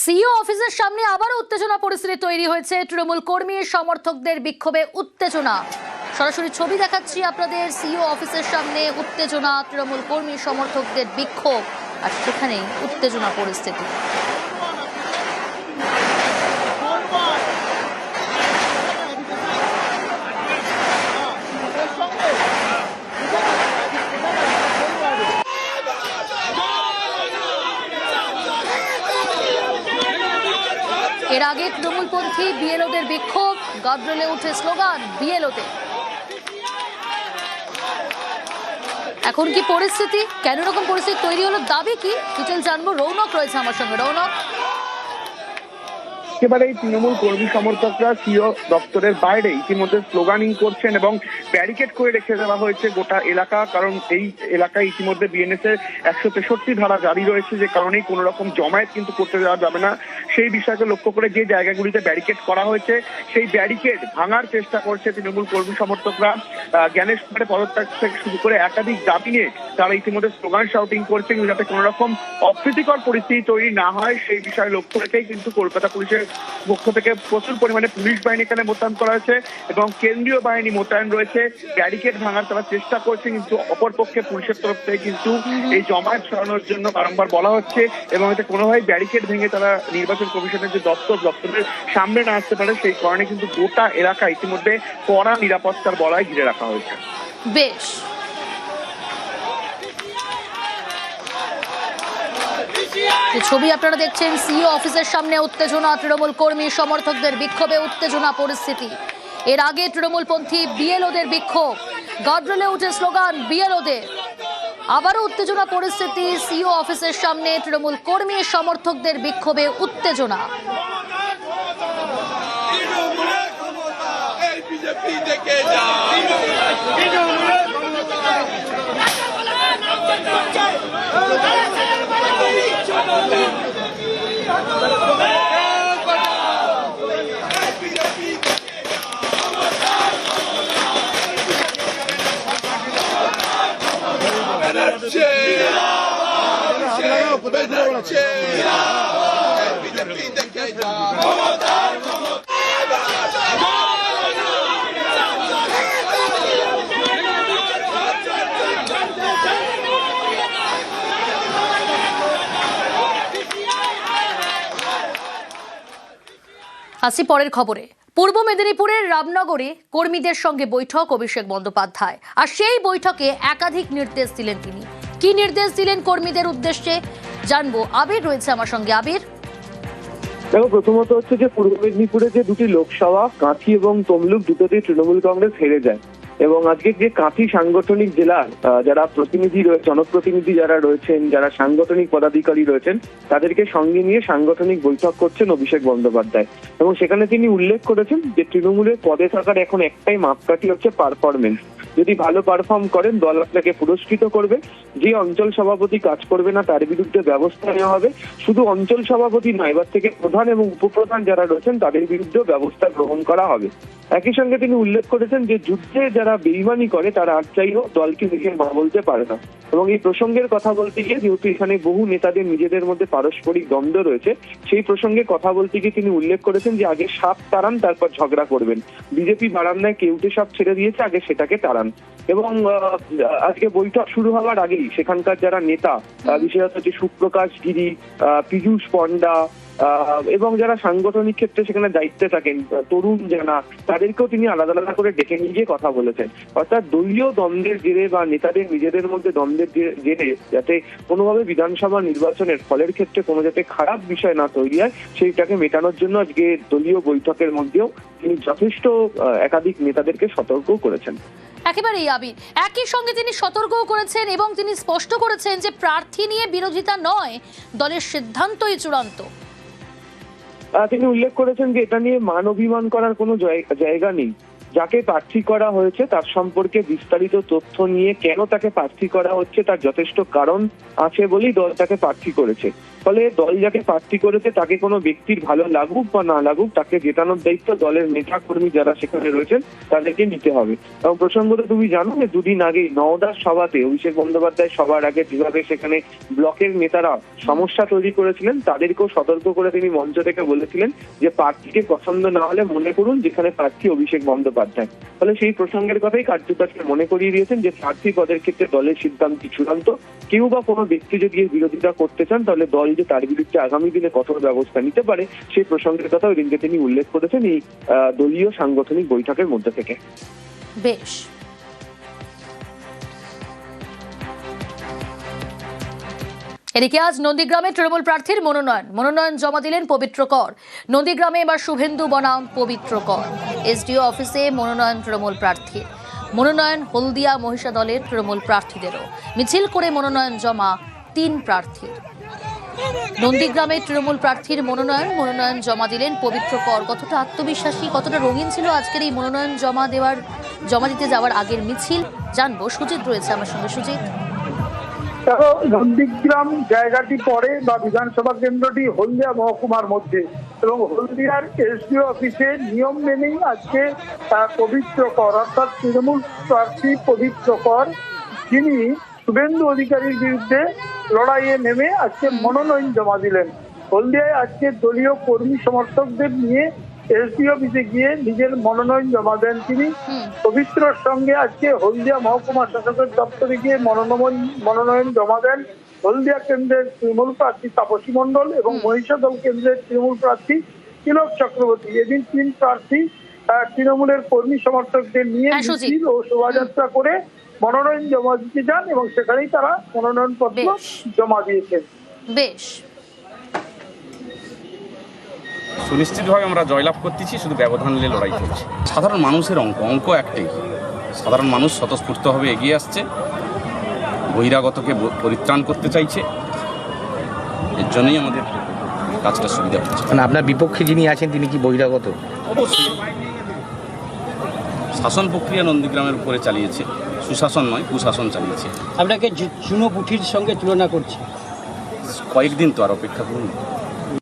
CEO অফিসের সামনে আবারও উত্তেজনা পরিস্থিতি তৈরি হয়েছে। তৃণমূল কর্মী সমর্থকদের বিক্ষোভে উত্তেজনা। সরাসরি ছবি দেখাচ্ছি আপনাদের। সিইও অফিসের সামনে উত্তেজনা, তৃণমূল কর্মী সমর্থকদের বিক্ষোভ, আর সেখানেই উত্তেজনা পরিস্থিতি। এর আগে তৃণমূলপন্থী বিএলওদের বিক্ষোভ, গার্ডরেলে উঠে স্লোগান বিএলওতে। এখন কি পরিস্থিতি, কেন এরকম পরিস্থিতি তৈরি হলো, দাবি কি, ডিটেল জানবো। রৌনক রয়েছে আমার সঙ্গে। রৌনক, একেবারে তৃণমূল কর্মী সমর্থকরা সিইও দপ্তরের বাইরে ইতিমধ্যে স্লোগানিং করছেন এবং ব্যারিকেড করে রেখে দেওয়া হয়েছে গোটা এলাকা। কারণ এই এলাকায় ইতিমধ্যে বিএনএস এর 163 ধারা জারি রয়েছে, যে কারণে কোনো রকম জমায়েত কিন্তু করতে দেওয়া যাবে না। সেই বিষয়কে লক্ষ্য করে যে জায়গাগুলিতে ব্যারিকেড করা হয়েছে সেই ব্যারিকেড ভাঙার চেষ্টা করছে তৃণমূল কর্মী সমর্থকরা। জ্ঞানেশ কুমারের পদত্যাগ থেকে শুরু করে একাধিক দাবি নিয়ে তারা ইতিমধ্যে স্লোগান শাউটিং করছেন, যাতে কোনো রকম অপ্রীতিকর পরিস্থিতি তৈরি না হয় সেই বিষয়ে লক্ষ্য রেখেই কিন্তু কলকাতা পুলিশের পক্ষ থেকে প্রচুর পরিমাণে পুলিশ বাহিনী এখানে মোতায়েন করা হয়েছে এবং কেন্দ্রীয় বাহিনী মোতায়েন রয়েছে। ব্যারিকেড ভাঙার তারা চেষ্টা করছে, কিন্তু অপরপক্ষে পুলিশের তরফ থেকে কিন্তু এই জমায়েত সরানোর জন্য বারংবার বলা হচ্ছে এবং এতে কোনোভাবে ব্যারিকেড ভেঙে তারা নির্বাচন কমিশনের যে দপ্তরের সামনে না আসতে পারে, সেই কারণে কিন্তু গোটা এলাকা ইতিমধ্যে কড়া নিরাপত্তার বলয়ে ঘিরে রাখা হয়েছে। বেশ, ছবি আপনারা দেখছেন। সিইও অফিসের সামনে উত্তেজনা, তৃণমূল কর্মী সমর্থকদের বিক্ষোভে উত্তেজনা পরিস্থিতি। এর আগে তৃণমূলপন্থী বিএলওদের বিক্ষোভ, গার্ডরেলে উঠে স্লোগান বিএলওদের। আবারও উত্তেজনা পরিস্থিতি সিইও অফিসের সামনে, তৃণমূল কর্মী সমর্থকদের বিক্ষোভে উত্তেজনা। আসি পরের খবরে। পূর্ব মেদিনীপুরের রামনগরে কর্মীদের সঙ্গে বৈঠক অভিষেক বন্দ্যোপাধ্যায়, আর সেই বৈঠকে একাধিক নির্দেশ দিলেন তিনি। কি নির্দেশ দিলেন কর্মীদের উদ্দেশ্যে জানবো। আবির রয়েছে আমার সঙ্গে। আবির, দেখো, প্রথমত হচ্ছে যে পূর্ব মেদিনীপুরে যে দুটি লোকসভা, কাঁথি এবং তমলুক, দুটোতেই তৃণমূল কংগ্রেস হেরে যায় এবং আজকে যে কাঁথি সাংগঠনিক জেলার যারা প্রতিনিধি জনপ্রতিনিধি যারা রয়েছেন, যারা সাংগঠনিক পদাধিকারী রয়েছেন, তাদেরকে সঙ্গে নিয়ে সাংগঠনিক বৈঠক করছেন অভিষেক বন্দ্যোপাধ্যায় এবং সেখানে তিনি উল্লেখ করেছেন যে তৃণমূলের পদে থাকার এখন একটাই মাপকাঠি হচ্ছে পারফরমেন্স। যদি ভালো পারফর্ম করেন দল আপনাকে পুরস্কৃত করবে। যে অঞ্চল সভাপতি কাজ করবে না তার বিরুদ্ধে ব্যবস্থা নেওয়া হবে। শুধু অঞ্চল সভাপতি নয়, এবার থেকে প্রধান এবং উপপ্রধান যারা রয়েছেন তাদের বিরুদ্ধে ব্যবস্থা গ্রহণ করা হবে। একই সঙ্গে তিনি উল্লেখ করেছেন যে যুদ্ধে যারা বেইমানি করে তারা আর চাই হোক দলকে দেখে মা বলতে পারে না এবং এই প্রসঙ্গের কথা বলতে গিয়ে, যেহেতু এখানে বহু নেতাদের নিজেদের মধ্যে পারস্পরিক দ্বন্দ্ব রয়েছে, সেই প্রসঙ্গে কথা বলতে গিয়ে তিনি উল্লেখ করেছেন যে আগে সাপ তাড়ান, তারপর ঝগড়া করবেন। বিজেপি বারান্দায় কেউটে সাপ ছেড়ে দিয়েছে, আগে সেটাকে তাড়ান। এবং আজকে বৈঠক শুরু হওয়ার আগেই সেখানকার যারা নেতা, বিশেষত হচ্ছে সুপ্রকাশ গিরি, পীযূষ পণ্ডা এবং যারা সাংগঠনিক ক্ষেত্রে সেখানে দায়িত্বে থাকেন, তরুণ জানা, তাদেরকেও তিনি আলাদা আলাদা করে ডেকে নিয়ে গিয়ে কথা বলেছেন। অর্থাৎ দলীয় দ্বন্দ্বের জেরে বা নেতাদের নিজেদের মধ্যে দ্বন্দ্বের জেরে যাতে কোনোভাবে বিধানসভা নির্বাচনের ফলের ক্ষেত্রে কোনো যাতে খারাপ বিষয় না তৈরি হয়, সেইটাকে মেটানোর জন্য আজকে দলীয় বৈঠকের মধ্যেও তিনি যথেষ্ট একাধিক নেতাদেরকে সতর্কও করেছেন। একেবারেই আবির, একই সঙ্গে তিনি সতর্কও করেছেন এবং তিনি স্পষ্ট করেছেন যে প্রার্থী নিয়ে বিরোধিতা নয়, দলের সিদ্ধান্তই চূড়ান্ত। তিনি উল্লেখ করেছেন যে এটা নিয়ে মান অভিমান করার কোনো জায়গা নেই। যাকে প্রার্থী করা হয়েছে তার সম্পর্কে বিস্তারিত তথ্য নিয়ে কেন তাকে প্রার্থী করা হচ্ছে তার যথেষ্ট কারণ আছে বলেই দল তাকে প্রার্থী করেছে। ফলে দল যাকে প্রার্থী করেছে তাকে কোনো ব্যক্তির ভালো লাগুক বা না লাগুক, তাকে জেতানোর দায়িত্ব দলের নেতা কর্মী যারা সেখানে রয়েছেন তাদেরকে নিতে হবে। এবং প্রসঙ্গত তুমি জানো যে দুদিন আগেই নওদার সভাতে অভিষেক বন্দ্যোপাধ্যায় সবার আগে যেভাবে সেখানে ব্লকের নেতারা সমস্যা তৈরি করেছিলেন, তাদেরকেও সতর্ক করে তিনি মঞ্চ থেকে বলেছিলেন যে প্রার্থীকে পছন্দ না হলে মনে করুন যেখানে প্রার্থী অভিষেক বন্দ্যোপাধ্যায়। ফলে সেই প্রসঙ্গের কথাই কার্যত মনে করিয়ে দিয়েছেন যে প্রার্থী পদের ক্ষেত্রে দলের সিদ্ধান্ত চূড়ান্ত। কেউ বা কোনো ব্যক্তি যদি এর বিরোধিতা করতে চান তাহলে দল যে তার বিরুদ্ধে আগামী দিনে কঠোর ব্যবস্থা নিতে পারে সেই প্রসঙ্গের কথা ওই দিনকে তিনি উল্লেখ করেছেন এই দলীয় সাংগঠনিক বৈঠকের মধ্যে থেকে। বেশ, এদিকে আজ নন্দীগ্রামে তৃণমূল প্রার্থীর মনোনয়ন জমা দিলেন পবিত্র কর। নন্দীগ্রামে এবার শুভেন্দু বনাম পবিত্র কর। এসডিও অফিসে মনোনয়ন তৃণমূল প্রার্থীর। মনোনয়ন হলদিয়া মহিষা দলের তৃণমূল প্রার্থীদেরও। মিছিল করে মনোনয়ন জমা 3 প্রার্থীর। নন্দীগ্রামে তৃণমূল প্রার্থীর মনোনয়ন জমা দিলেন পবিত্র কর। কতটা আত্মবিশ্বাসী, কতটা রঙিন ছিল আজকের এই মনোনয়ন জমা দিতে যাওয়ার আগের মিছিল, জানবো। সুজিত রয়েছে আমার সঙ্গে। সুজিত, দেখো, নন্দীগ্রাম জায়গাটি পড়ে বা বিধানসভা কেন্দ্রটি হলদিয়া মহকুমার মধ্যে, এবং হলদিয়ার এসডিও অফিসে নিয়ম মেনেই আজকে পবিত্র কর অর্থাৎ তৃণমূল প্রার্থী পবিত্র কর, যিনি শুভেন্দু অধিকারীর বিরুদ্ধে লড়াইয়ে নেমে আজকে মনোনয়ন জমা দিলেন। হলদিয়ায় আজকে দলীয় কর্মী সমর্থকদের নিয়ে এসডি অফিসে গিয়ে নিজের মনোনয়ন জমা দেন তিনি। পবিত্রর সঙ্গে আজকে হলদিয়া মহকুমা শাসকের দপ্তরে গিয়ে মনোনয়ন জমা দেন হলদিয়া কেন্দ্রের তৃণমূল প্রার্থী তাপসী মণ্ডল এবং মহিষাদল কেন্দ্রের তৃণমূল প্রার্থী তিলক চক্রবর্তী। এদিন 3 প্রার্থী তৃণমূলের কর্মী সমর্থকদের নিয়ে মিছিল ও শোভাযাত্রা করে মনোনয়ন জমা দিতে যান এবং সেখানেই তারা মনোনয়ন পত্র জমা দিয়েছেন। বেশ, সুনিশ্চিতভাবে আমরা জয়লাভ করতেছি, শুধু ব্যবধান নিয়ে লড়াই চলছে। সাধারণ মানুষের অঙ্ক একটাই, সাধারণ মানুষ স্বতঃস্ফূর্তভাবে এগিয়ে আসছে, বহিরাগতকে পরিত্রাণ করতে চাইছে, এর জন্যই আমাদের কাজটা সুবিধা হচ্ছে। মানে আপনার বিপক্ষে যিনি আছেন তিনি কি বহিরাগত? অবশ্যই শাসন প্রক্রিয়া নন্দীগ্রামের উপরে চালিয়েছে, সুশাসন নয় কুশাসন চালিয়েছে। আপনাকে চুনোপুঠির সঙ্গে তুলনা করছি, কয়েকদিন তো আর অপেক্ষা করুন।